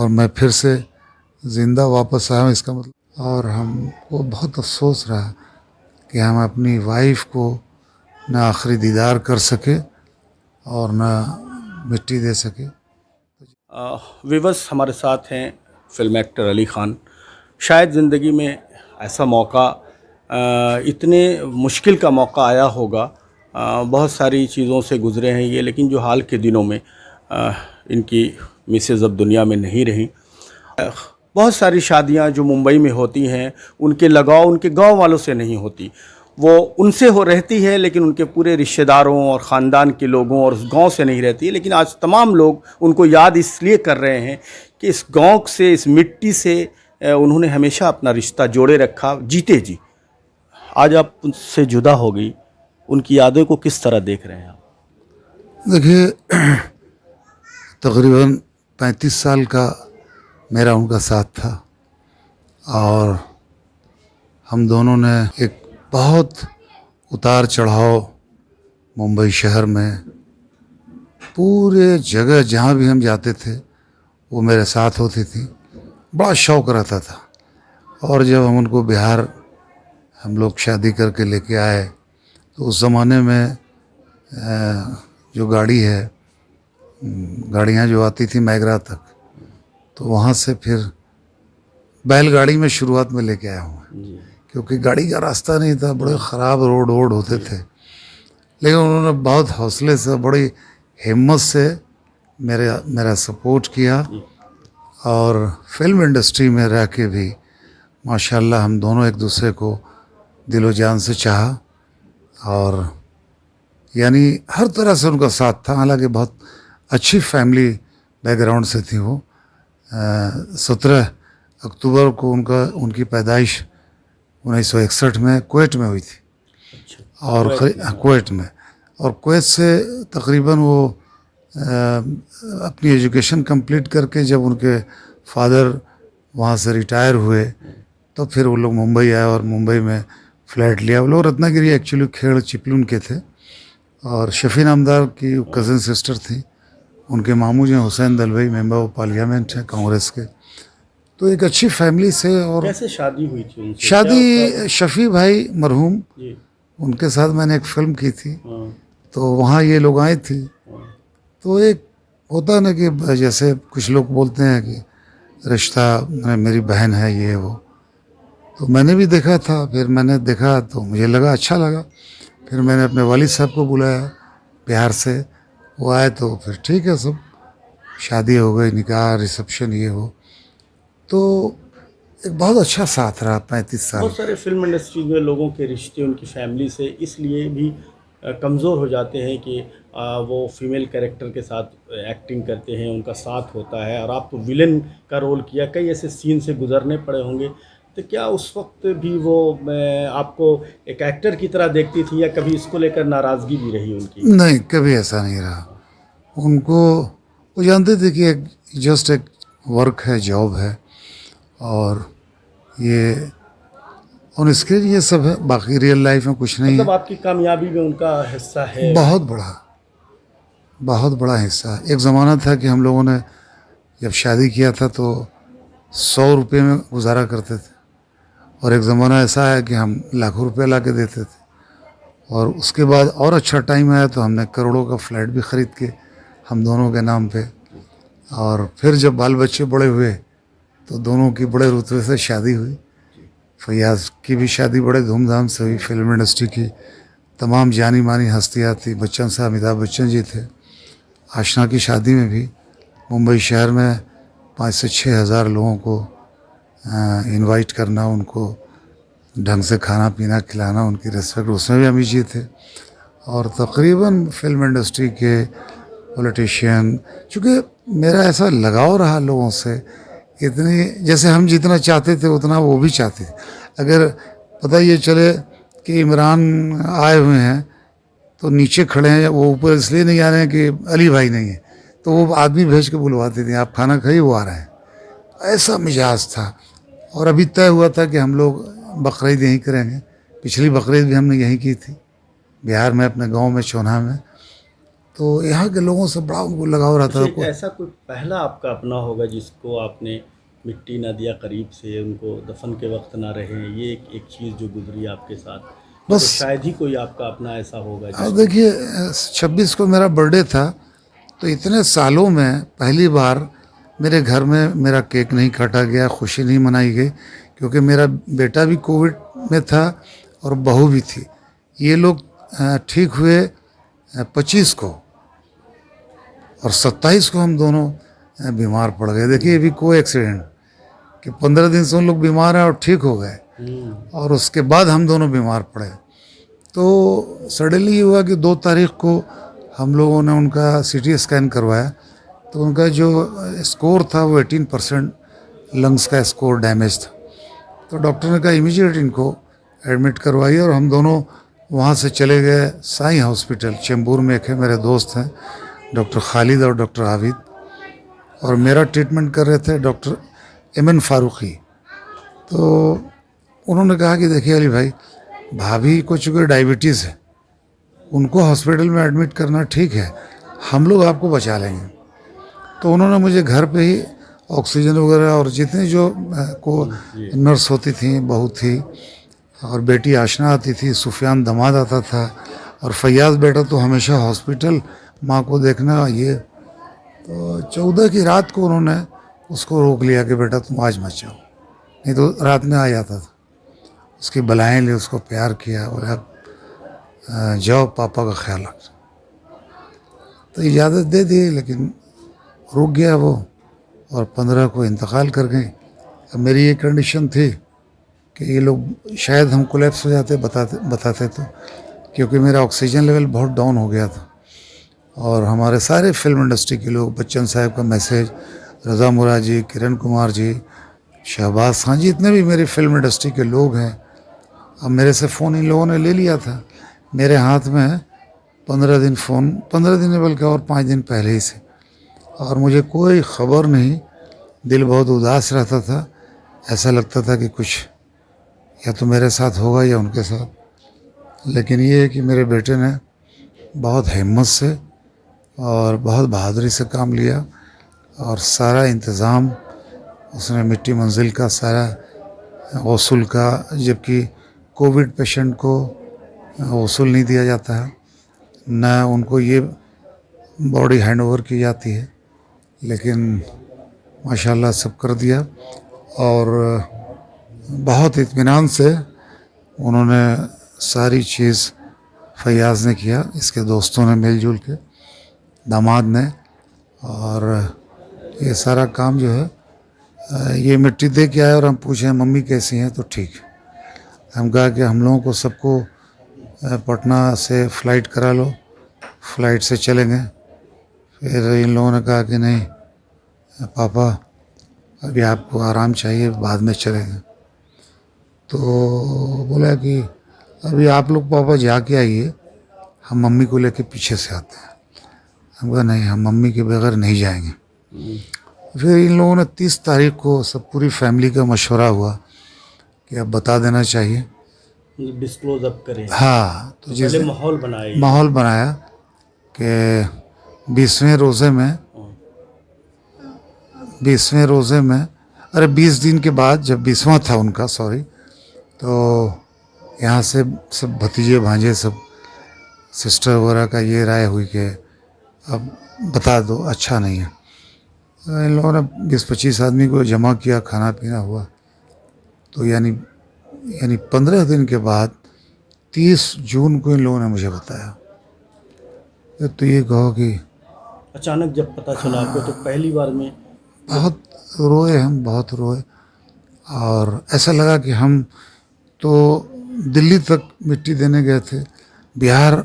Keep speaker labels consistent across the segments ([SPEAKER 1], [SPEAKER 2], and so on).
[SPEAKER 1] और मैं फिर से ज़िंदा वापस आया हूँ, इसका मतलब। और हमको बहुत अफसोस रहा कि हम अपनी वाइफ को न आखिरी दीदार कर सके और न मिट्टी दे सके।
[SPEAKER 2] विवश हमारे साथ हैं फिल्म एक्टर अली ख़ान। शायद ज़िंदगी में ऐसा मौका इतने मुश्किल का मौका आया होगा, बहुत सारी चीज़ों से गुज़रे हैं ये, लेकिन जो हाल के दिनों में इनकी मिसेज़ अब दुनिया में नहीं रहीं। बहुत सारी शादियां जो मुंबई में होती हैं उनके लगाव उनके गांव वालों से नहीं होती, वो उनसे हो रहती है लेकिन उनके पूरे रिश्तेदारों और ख़ानदान के लोगों और उस गांव से नहीं रहती है। लेकिन आज तमाम लोग उनको याद इसलिए कर रहे हैं कि इस गांव से, इस मिट्टी से उन्होंने हमेशा अपना रिश्ता जोड़े रखा जीते जी। आज आप उनसे जुदा हो गई, उनकी यादों को किस तरह देख रहे हैं आप?
[SPEAKER 1] देखिए, तकरीबन 35 साल का मेरा उनका साथ था और हम दोनों ने एक बहुत उतार चढ़ाव मुंबई शहर में, पूरे जगह जहाँ भी हम जाते थे वो मेरे साथ होती थी। बड़ा शौक़ रहता था। और जब हम उनको बिहार हम लोग शादी करके लेके आए तो उस ज़माने में जो गाड़ी है, गाड़ियाँ जो आती थी मैगरा तक, तो वहाँ से फिर बैलगाड़ी में शुरुआत में लेके आया हूँ, क्योंकि गाड़ी का रास्ता नहीं था, बड़े ख़राब रोड होते थे। लेकिन उन्होंने बहुत हौसले से, बड़ी हिम्मत से मेरा सपोर्ट किया और फिल्म इंडस्ट्री में रह के भी माशाल्लाह हम दोनों एक दूसरे को दिलो जान से चाहा और यानी हर तरह से उनका साथ था। हालांकि बहुत अच्छी फैमिली बैकग्राउंड से थी वो। 17 अक्टूबर को उनकी पैदाइश 1961 में कुवैत में हुई थी। और कुवैत में, और कुवैत से तकरीबन वो अपनी एजुकेशन कंप्लीट करके जब उनके फादर वहाँ से रिटायर हुए तो फिर वो लोग मुंबई आए और मुंबई में फ्लैट लिया। वो लोग रत्नागिरी एक्चुअली खेड़ चिपलून के थे और शफी नामदार की कज़न सिस्टर थी। उनके मामू जी Hussain Dalwai member of parliament हैं कांग्रेस के। तो एक अच्छी फैमिली से। और
[SPEAKER 2] कैसे शादी हुई थी उनसे?
[SPEAKER 1] शादी शफी भाई मरहूम, उनके साथ मैंने एक फ़िल्म की थी, तो वहाँ ये लोग आए थे। तो एक होता है ना कि जैसे कुछ लोग बोलते हैं कि रिश्ता मेरी बहन है ये वो, तो मैंने भी देखा था। फिर मैंने देखा तो मुझे लगा अच्छा लगा। फिर मैंने अपने वालिद साहब को बुलाया बिहार से, वो आए तो फिर ठीक है, सब शादी हो गई, निकाह रिसेप्शन ये हो। तो एक बहुत अच्छा साथ रहा 35 साल।
[SPEAKER 2] बहुत सारे फिल्म इंडस्ट्री में लोगों के रिश्ते उनकी फैमिली से इसलिए भी कमज़ोर हो जाते हैं कि वो फीमेल कैरेक्टर के साथ एक्टिंग करते हैं, उनका साथ होता है। और आप तो विलन का रोल किया, कई ऐसे सीन से गुजरने पड़े होंगे, तो क्या उस वक्त भी वो आपको एक एक्टर की तरह देखती थी या कभी इसको लेकर नाराज़गी भी रही उनकी?
[SPEAKER 1] नहीं, कभी ऐसा नहीं रहा। उनको वो जानते थे कि एक जस्ट एक वर्क है, जॉब है और ये ऑन स्क्रीन ये सब है, बाकी रियल लाइफ में कुछ नहीं।
[SPEAKER 2] मतलब आपकी कामयाबी में उनका हिस्सा है?
[SPEAKER 1] बहुत बड़ा हिस्सा। एक ज़माना था कि हम लोगों ने जब शादी किया था तो 100 रुपये में गुजारा करते थे, और एक ज़माना ऐसा है कि हम लाखों रुपये ला के देते थे। और उसके बाद और अच्छा टाइम आया तो हमने करोड़ों का फ्लैट भी ख़रीद के हम दोनों के नाम पे। और फिर जब बाल बच्चे बड़े हुए तो दोनों की बड़े रुतबे से शादी हुई। फैयाज़ की भी शादी बड़े धूमधाम से हुई। फिल्म इंडस्ट्री की तमाम जानी मानी हस्तियाँ थी। बच्चन साहब, अमिताभ बच्चन जी थे। आशना की शादी में भी मुंबई शहर में 5 से 6 हज़ार लोगों को इनवाइट करना, उनको ढंग से खाना पीना खिलाना, उनकी रिस्पेक्ट, उसमें भी अमित जी थे। और तकरीबन फिल्म इंडस्ट्री के पॉलिटिशियन, चूँकि मेरा ऐसा लगाव रहा लोगों से, इतनी जैसे हम जितना चाहते थे उतना वो भी चाहते थे। अगर पता ये चले कि इमरान आए हुए हैं तो नीचे खड़े हैं, वो ऊपर इसलिए नहीं आ रहे हैं कि अली भाई नहीं है, तो वो आदमी भेज के बुलवाते थे, आप खाना खाइए, वो आ रहे हैं। ऐसा मिजाज था। और अभी तय हुआ था कि हम लोग बकरीद यहीं करेंगे। पिछली बकरीद भी हमने यहीं की थी, बिहार में, अपने गांव में, चौन्हा में। तो यहाँ के लोगों से बड़ा उनको लगाव रहता
[SPEAKER 2] एक
[SPEAKER 1] था।
[SPEAKER 2] ऐसा कोई पहला आपका अपना होगा जिसको आपने मिट्टी ना दिया करीब से, उनको दफन के वक्त ना रहे, ये एक चीज़ जो गुजरी आपके साथ, तो
[SPEAKER 1] बस
[SPEAKER 2] शायद ही कोई आपका अपना ऐसा होगा
[SPEAKER 1] अब देखिए 26 को मेरा बर्थडे था, तो इतने सालों में पहली बार मेरे घर में मेरा केक नहीं काटा गया, खुशी नहीं मनाई गई, क्योंकि मेरा बेटा भी कोविड में था और बहू भी थी। ये लोग ठीक हुए 25 को और 27 को हम दोनों बीमार पड़ गए। देखिए ये भी कोई एक्सीडेंट कि 15 दिन से उन लोग बीमार हैं और ठीक हो गए, और उसके बाद हम दोनों बीमार पड़े। तो सडनली ये हुआ कि 2 तारीख को हम लोगों ने उनका सीटी स्कैन करवाया, तो उनका जो स्कोर था वो 18% लंग्स का स्कोर डैमेज था। तो डॉक्टर ने कहा इमीडिएट इनको एडमिट करवाइए, और हम दोनों वहाँ से चले गए साईं हॉस्पिटल चेंबूर में। एक है मेरे दोस्त हैं डॉक्टर खालिद और डॉक्टर आबिद, और मेरा ट्रीटमेंट कर रहे थे डॉक्टर एमएन फारूकी। तो उन्होंने कहा कि देखिए अली भाई, भाभी को चूँकि डायबिटीज़ है, उनको हॉस्पिटल में एडमिट करना ठीक है, हम लोग आपको बचा लेंगे। तो उन्होंने मुझे घर पे ही ऑक्सीजन वगैरह, और जितनी जो को नर्स होती थी, बहू थी, और बेटी आशना आती थी, सुफियान दामाद आता था, और फैयाज बेटा तो हमेशा हॉस्पिटल माँ को देखना ये। तो 14 की रात को उन्होंने उसको रोक लिया कि बेटा तुम आज मत जाओ, नहीं तो रात में आ जाता था। उसकी बलाएँ ली, उसको प्यार किया, और जाओ पापा का ख्याल रख। तो इजाज़त दे दी, लेकिन रुक गया वो, और 15 को इंतकाल कर गए। अब मेरी ये कंडीशन थी कि ये लोग शायद हम कोलैप्स हो जाते बताते तो, क्योंकि मेरा ऑक्सीजन लेवल बहुत डाउन हो गया था। और हमारे सारे फिल्म इंडस्ट्री के लोग, बच्चन साहब का मैसेज, रज़ा मुराद जी, किरण कुमार जी, शहबाज खान जी, इतने भी मेरी फिल्म इंडस्ट्री के लोग हैं, अब मेरे से फ़ोन इन लोगों ने ले लिया था। मेरे हाथ में 15 दिन फ़ोन, 15 दिन नहीं बल्कि और 5 दिन पहले ही से, और मुझे कोई ख़बर नहीं। दिल बहुत उदास रहता था, ऐसा लगता था कि कुछ या तो मेरे साथ होगा या उनके साथ। लेकिन ये है कि मेरे बेटे ने बहुत हिम्मत से और बहुत बहादुरी से काम लिया, और सारा इंतज़ाम उसने मिट्टी मंजिल का सारा वसूल का, जबकि कोविड पेशेंट को वसूल नहीं दिया जाता है, न उनको ये बॉडी हैंड ओवर की जाती है, लेकिन माशाल्लाह सब कर दिया। और बहुत इत्मीनान से उन्होंने सारी चीज़ फैयाज़ ने किया, इसके दोस्तों ने मिलजुल के, दामाद ने, और ये सारा काम जो है ये मिट्टी दे के आए। और हम पूछे मम्मी कैसी हैं, तो ठीक है। हम कहा कि हम लोगों को सबको पटना से फ़्लाइट करा लो, फ़्लाइट से चलेंगे। फिर इन लोगों ने कहा कि नहीं पापा, अभी आपको आराम चाहिए, बाद में चलेंगे। तो बोला कि अभी आप लोग पापा जाके आइए, हम मम्मी को लेके पीछे से आते हैं। हम कहा नहीं, हम मम्मी के बगैर नहीं जाएंगे। फिर इन लोगों ने 30 तारीख को सब पूरी फैमिली का मशवरा हुआ कि अब बता देना चाहिए,
[SPEAKER 2] डिस्क्लोज अब करें।
[SPEAKER 1] हाँ, तो जैसे
[SPEAKER 2] माहौल
[SPEAKER 1] बनाया कि 20वें रोज़े में अरे 20 दिन के बाद, जब 20वां था उनका, सॉरी, तो यहाँ से सब भतीजे भांजे, सब सिस्टर वगैरह का ये राय हुई कि अब बता दो, अच्छा नहीं है। तो इन लोगों ने 20-25 आदमी को जमा किया, खाना पीना हुआ। तो यानी 15 दिन के बाद 30 जून को इन लोगों ने मुझे बताया। तो ये कहो कि
[SPEAKER 2] अचानक जब पता चला आपको, तो पहली बार में
[SPEAKER 1] बहुत रोए, हम बहुत रोए, और ऐसा लगा कि हम तो दिल्ली तक मिट्टी देने गए थे, बिहार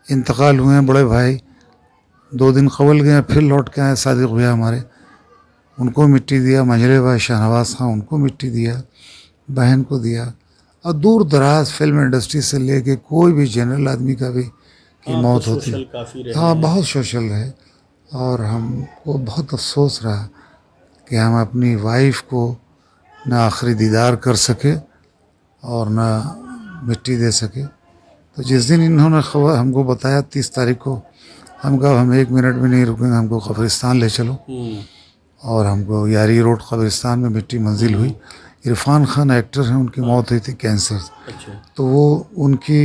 [SPEAKER 1] इंतकाल हुए हैं बड़े भाई, 2 दिन कबल गए, फिर लौट के आए सादिक भैया हमारे, उनको मिट्टी दिया, मंझले भाई शाहनवाज खां, उनको मिट्टी दिया, बहन को दिया, और दूर दराज फिल्म इंडस्ट्री से लेके कोई भी जनरल आदमी का भी की मौत होती है। हाँ, बहुत सोशल रहे, और हमको बहुत अफसोस रहा कि हम अपनी वाइफ को न आखिरी दीदार कर सके और न मिट्टी दे सके। तो जिस दिन इन्होंने खबर हमको बताया 30 तारीख को, हम कहा हम 1 मिनट भी नहीं रुकेंगे, हमको कब्रिस्तान ले चलो। और हमको यारी रोड कब्रिस्तान में मिट्टी मंजिल हुई। इरफान खान एक्टर हैं, उनकी मौत हुई थी कैंसर से।
[SPEAKER 2] अच्छा।
[SPEAKER 1] तो वो उनकी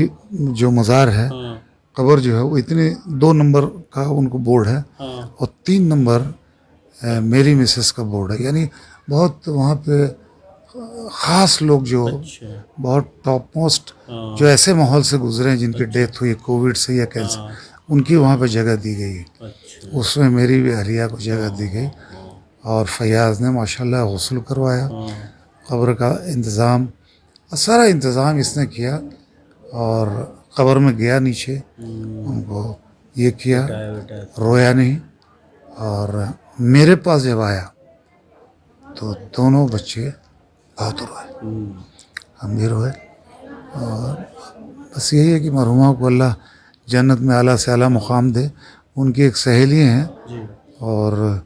[SPEAKER 1] जो मज़ार है, कब्र जो है वो इतने 2 नंबर का उनको बोर्ड है और 3 नंबर मेरी मिसेस का बोर्ड है। यानी बहुत वहाँ पे ख़ास लोग जो
[SPEAKER 2] अच्छा।
[SPEAKER 1] बहुत टॉप मोस्ट जो ऐसे माहौल से गुजरे हैं, जिनकी डेथ हुई कोविड से या कैंसर, उनकी वहाँ पे जगह दी गई है।
[SPEAKER 2] अच्छा।
[SPEAKER 1] उसमें मेरी भी अहलिया को जगह दी गई और फैयाज़ ने माशाल्लाह गस्ल करवाया, कब्र का इंतज़ाम, सारा इंतज़ाम इसने किया। और कब्र में गया नीचे, उनको ये किया, रोया नहीं। और मेरे पास जब आया तो दोनों बच्चे बहुत रोए, हम भी रोए। और बस यही है कि मरहुमा को अल्लाह जन्नत में आला से आला मुकाम दे। उनकी एक सहेली हैं और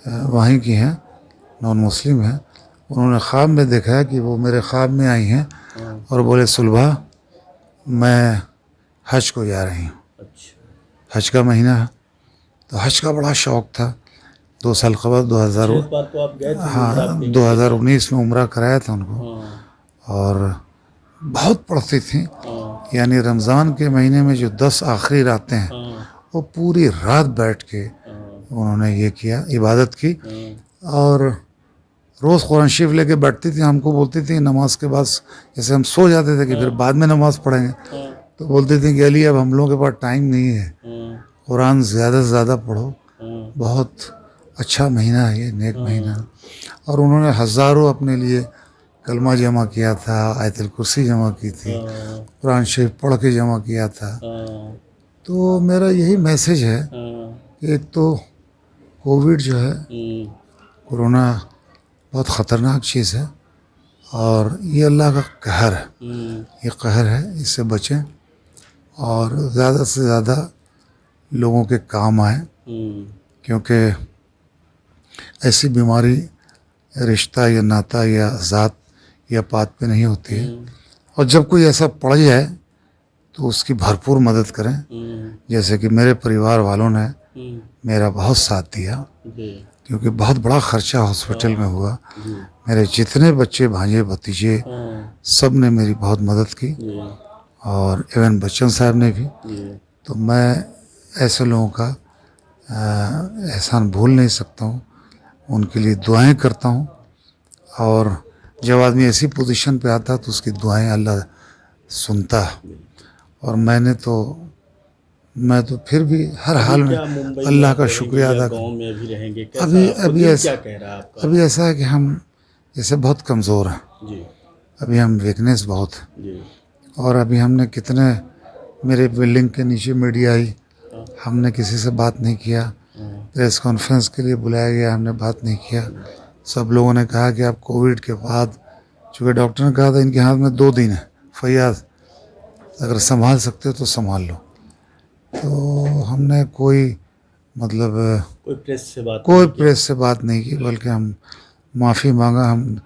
[SPEAKER 1] वहीं की हैं, नॉन मुस्लिम हैं। उन्होंने ख्वाब में देखा है कि वो मेरे ख्वाब में आई हैं और बोले सुलभा मैं हज को जा रही हूँ।
[SPEAKER 2] अच्छा।
[SPEAKER 1] हज का महीना है तो हज का बड़ा शौक़ था। 2 साल कबल 2000
[SPEAKER 2] इस बार तो आप गए थे?
[SPEAKER 1] हाँ 2019 में उम्रा कराया था उनको। और बहुत पढ़ती थी, यानी रमज़ान के महीने में जो 10 आखिरी रातें हैं वो पूरी रात बैठ के उन्होंने ये किया, इबादत की। और रोज़ कुरान शरीफ लेके बैठती थी, हमको बोलती थी नमाज के बाद, जैसे हम सो जाते थे कि फिर बाद में नमाज़ पढ़ेंगे, तो बोलती थी कि अली अब हम लोगों के पास टाइम नहीं है, कुरान ज़्यादा से ज़्यादा पढ़ो, बहुत अच्छा महीना है ये, नेक महीना। और उन्होंने हज़ारों अपने लिए कलमा जमा किया था, आयतुल कुर्सी जमा की थी, कुरान शरीफ पढ़ के जमा किया था। तो मेरा यही मैसेज है कि एक तो कोविड जो है, कोरोना बहुत ख़तरनाक चीज़ है और ये अल्लाह का कहर है, ये कहर है, इससे बचें और ज़्यादा से ज़्यादा लोगों के काम आए, क्योंकि ऐसी बीमारी रिश्ता या नाता या ज़ात या पात पे नहीं होती है। और जब कोई ऐसा पड़ जाए तो उसकी भरपूर मदद करें, जैसे कि मेरे परिवार वालों ने मेरा बहुत साथ दिया, क्योंकि बहुत बड़ा ख़र्चा हॉस्पिटल में हुआ। मेरे जितने बच्चे भांजे भतीजे सब ने मेरी बहुत मदद की और इवन बच्चन साहब ने भी। तो मैं ऐसे लोगों का एहसान भूल नहीं सकता हूँ, उनके लिए दुआएं करता हूँ। और जब आदमी ऐसी पोजीशन पे आता है तो उसकी दुआएं अल्लाह सुनता है। और मैं तो फिर भी हर हाल में अल्लाह का शुक्रिया अदा
[SPEAKER 2] गाँव में अभी रहेंगे?
[SPEAKER 1] अभी ऐसा है कि हम जैसे बहुत कमज़ोर हैं
[SPEAKER 2] जी।
[SPEAKER 1] अभी, हम वीकनेस बहुत है।
[SPEAKER 2] जी।
[SPEAKER 1] और अभी हमने कितने, मेरे बिल्डिंग के नीचे मीडिया आई, हमने किसी से बात नहीं किया। प्रेस कॉन्फ्रेंस के लिए बुलाया गया, हमने बात नहीं किया। सब लोगों ने कहा कि आप कोविड के बाद, चूँकि डॉक्टर ने कहा था इनके हाथ में 2 दिन है, फैयाज़ अगर संभाल सकते हो तो संभाल लो। तो हमने कोई मतलब प्रेस से बात नहीं की, बल्कि हम माफ़ी मांगा। हम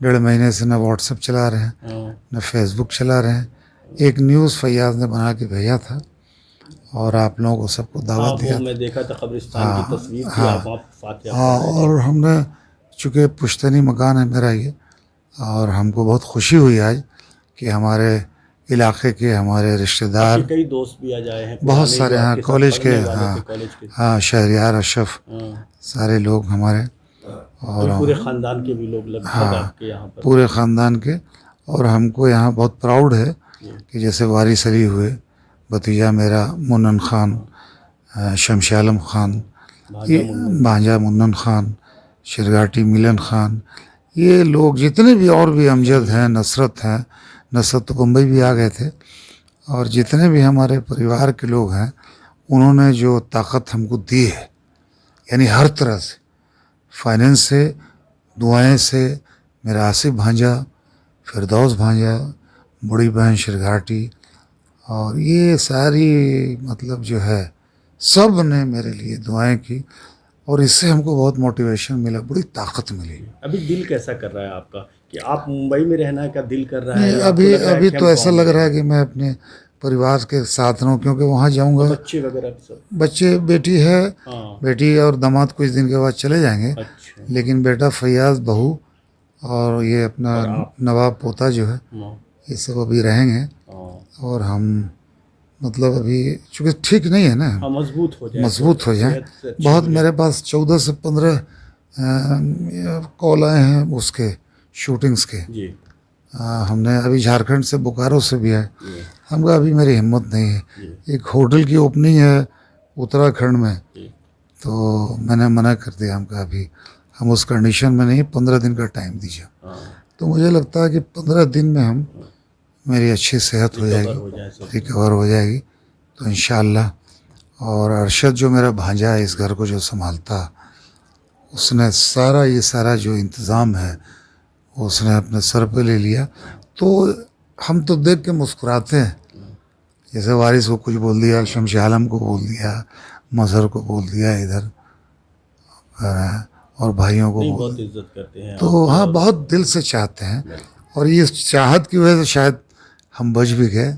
[SPEAKER 1] 1.5 महीने से न व्हाट्सएप चला रहे हैं न फेसबुक चला रहे हैं। एक न्यूज़ फैयाज़ ने बना के भेजा था और आप लोगों को सबको दावत दिया।
[SPEAKER 2] मैं देखा था कब्रिस्तान की तस्वीर थी, आप फातिहा
[SPEAKER 1] हाँ, और हमने, चूँकि पुश्तनी मकान है मेरा ये, और हमको बहुत खुशी हुई आज कि हमारे इलाके के हमारे रिश्तेदार,
[SPEAKER 2] कई दोस्त भी आ जाए हैं,
[SPEAKER 1] बहुत सारे, हाँ कॉलेज के, हाँ शहरियार अशरफ, सारे लोग हमारे, और
[SPEAKER 2] पूरे ख़ानदान के भी लोग लगभग आपके यहाँ पर,
[SPEAKER 1] पूरे ख़ानदान के। और हमको यहाँ बहुत प्राउड है कि जैसे वारिस अली हुए, भतीजा मेरा मुन्नन खान, शमशी आलम खान, ये भांजा मुन्नन खान, शिरघाटी मिलन खान, ये लोग जितने भी और भी अमजद हैं, नसरत तो बम्बई भी आ गए थे। और जितने भी हमारे परिवार के लोग हैं, उन्होंने जो ताकत हमको दी है, यानी हर तरह से, फाइनेंस से, दुआएं से, मेरा आसिफ भांजा, फिरदौस भांजा, बड़ी बहन शिरघाटी, और ये सारी मतलब जो है सब ने मेरे लिए दुआएं की। और इससे हमको बहुत मोटिवेशन मिला, बड़ी ताकत मिली।
[SPEAKER 2] अभी दिल कैसा कर रहा है आपका कि आप मुंबई में रहना का दिल कर रहा है
[SPEAKER 1] नहीं,
[SPEAKER 2] या आपको
[SPEAKER 1] अभी
[SPEAKER 2] लग रहा है
[SPEAKER 1] अभी
[SPEAKER 2] कि
[SPEAKER 1] तो
[SPEAKER 2] हम
[SPEAKER 1] ऐसा
[SPEAKER 2] गाँव
[SPEAKER 1] लग
[SPEAKER 2] में
[SPEAKER 1] रहा है
[SPEAKER 2] रहें?
[SPEAKER 1] कि मैं अपने परिवार के साथ रहूँ, क्योंकि वहाँ जाऊँगा।
[SPEAKER 2] बच्चे वगैरह सब?
[SPEAKER 1] बच्चे, बेटी है,
[SPEAKER 2] हाँ।
[SPEAKER 1] बेटी और दामाद कुछ दिन के बाद चले जाएंगे,
[SPEAKER 2] अच्छा।
[SPEAKER 1] लेकिन बेटा फैयाज, बहू और ये अपना
[SPEAKER 2] और आप?
[SPEAKER 1] नवाब पोता जो है,
[SPEAKER 2] हाँ।
[SPEAKER 1] ये सब अभी रहेंगे।
[SPEAKER 2] हाँ।
[SPEAKER 1] और हम मतलब अभी चूँकि ठीक नहीं है ना,
[SPEAKER 2] हाँ, मजबूत हो जाए,
[SPEAKER 1] मजबूत हो जाए।
[SPEAKER 2] सेहत से अच्छी
[SPEAKER 1] बहुत
[SPEAKER 2] हो जाए।
[SPEAKER 1] मेरे पास 14 से 15 कॉल आए हैं उसके शूटिंग्स के।
[SPEAKER 2] जी।
[SPEAKER 1] हमने अभी झारखंड से, बोकारो से भी है।
[SPEAKER 2] जी।
[SPEAKER 1] हमको अभी मेरी हिम्मत नहीं है।
[SPEAKER 2] जी।
[SPEAKER 1] एक होटल की ओपनिंग है उत्तराखंड में,
[SPEAKER 2] जी।
[SPEAKER 1] तो मैंने मना कर दिया। हमको अभी हम उस कंडीशन में नहीं, 15 दिन का टाइम दीजिए।
[SPEAKER 2] हाँ।
[SPEAKER 1] तो मुझे लगता है कि 15 दिन में हम, मेरी अच्छी सेहत हो
[SPEAKER 2] रिकवर
[SPEAKER 1] जाएगी,
[SPEAKER 2] हो जाए सब।
[SPEAKER 1] रिकवर हो जाएगी तो इंशाअल्लाह। और अरशद जो मेरा भांजा है, इस घर को जो संभालता, उसने सारा ये सारा जो इंतज़ाम है वो उसने अपने सर पे ले लिया। तो हम तो देख के मुस्कुराते हैं, जैसे वारिस को कुछ बोल दिया, शमशी आलम को बोल दिया, मजहर को बोल दिया इधर, और भाइयों को
[SPEAKER 2] नहीं,
[SPEAKER 1] बोल।
[SPEAKER 2] बहुत इज्जत करते हैं
[SPEAKER 1] तो
[SPEAKER 2] आप।
[SPEAKER 1] हाँ, बहुत दिल से चाहते हैं, और ये चाहत की वजह से शायद हम बच भी गए,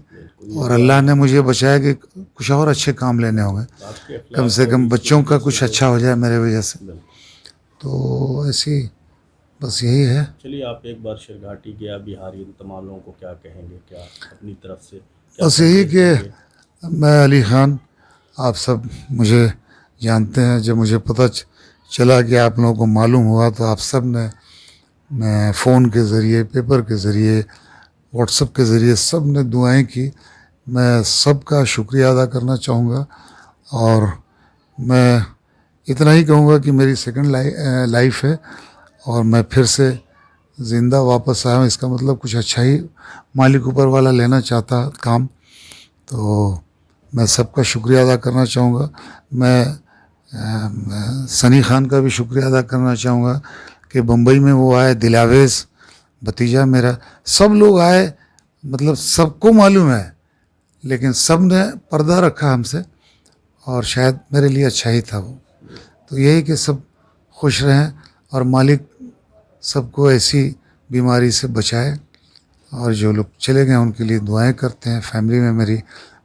[SPEAKER 1] और अल्लाह ने मुझे बचाया कि कुछ और अच्छे काम लेने होंगे,
[SPEAKER 2] आपके अखलाक
[SPEAKER 1] कम से
[SPEAKER 2] और
[SPEAKER 1] कम
[SPEAKER 2] इस
[SPEAKER 1] बच्चों का
[SPEAKER 2] तरीके
[SPEAKER 1] कुछ
[SPEAKER 2] से
[SPEAKER 1] अच्छा हो जाए मेरे वजह से।
[SPEAKER 2] बिल्कुल।
[SPEAKER 1] तो ऐसी बस यही है।
[SPEAKER 2] चलिए, आप एक बार शिरघाटी गया बिहारी तमाम लोगों को क्या कहेंगे, क्या अपनी तरफ से क्या
[SPEAKER 1] बस यही
[SPEAKER 2] संदेश
[SPEAKER 1] कि
[SPEAKER 2] देंगे?
[SPEAKER 1] मैं अली ख़ान, आप सब मुझे जानते हैं। जब मुझे पता चला कि आप लोगों को मालूम हुआ, तो आप सब ने, मैं फ़ोन के ज़रिए, पेपर के ज़रिए, व्हाट्सएप के ज़रिए सब ने दुआएं की। मैं सबका शुक्रिया अदा करना चाहूँगा, और मैं इतना ही कहूँगा कि मेरी सेकंड लाइफ है, और मैं फिर से ज़िंदा वापस आया हूँ। इसका मतलब कुछ अच्छा ही मालिक ऊपर वाला लेना चाहता काम। तो मैं सबका शुक्रिया अदा करना चाहूँगा। मैं सनी खान का भी शुक्रिया अदा करना चाहूँगा कि बम्बई में वो आए, दिलावेज भतीजा मेरा, सब लोग आए, मतलब सबको मालूम है, लेकिन सब ने पर्दा रखा हमसे, और शायद मेरे लिए अच्छा ही था वो। तो यही कि सब खुश रहें, और मालिक सबको ऐसी बीमारी से बचाए, और जो लोग चले गए उनके लिए दुआएं करते हैं। फैमिली में मेरी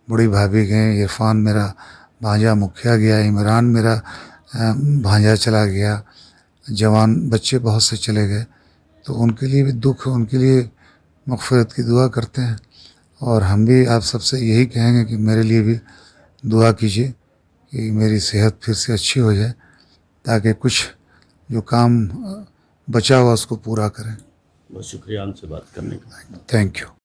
[SPEAKER 1] बड़ी भाभी गए, इरफान मेरा भांजा मुखिया गया, इमरान मेरा भांजा चला गया, जवान बच्चे बहुत से चले गए, तो उनके लिए भी दुख है, उनके लिए मग़फ़िरत की दुआ करते हैं। और हम भी आप सबसे यही कहेंगे कि मेरे लिए भी दुआ कीजिए कि मेरी सेहत फिर से अच्छी हो जाए, ताकि कुछ जो काम बचा हुआ उसको पूरा करें।
[SPEAKER 2] बहुत शुक्रिया हमसे बात करने का।
[SPEAKER 1] Thank you.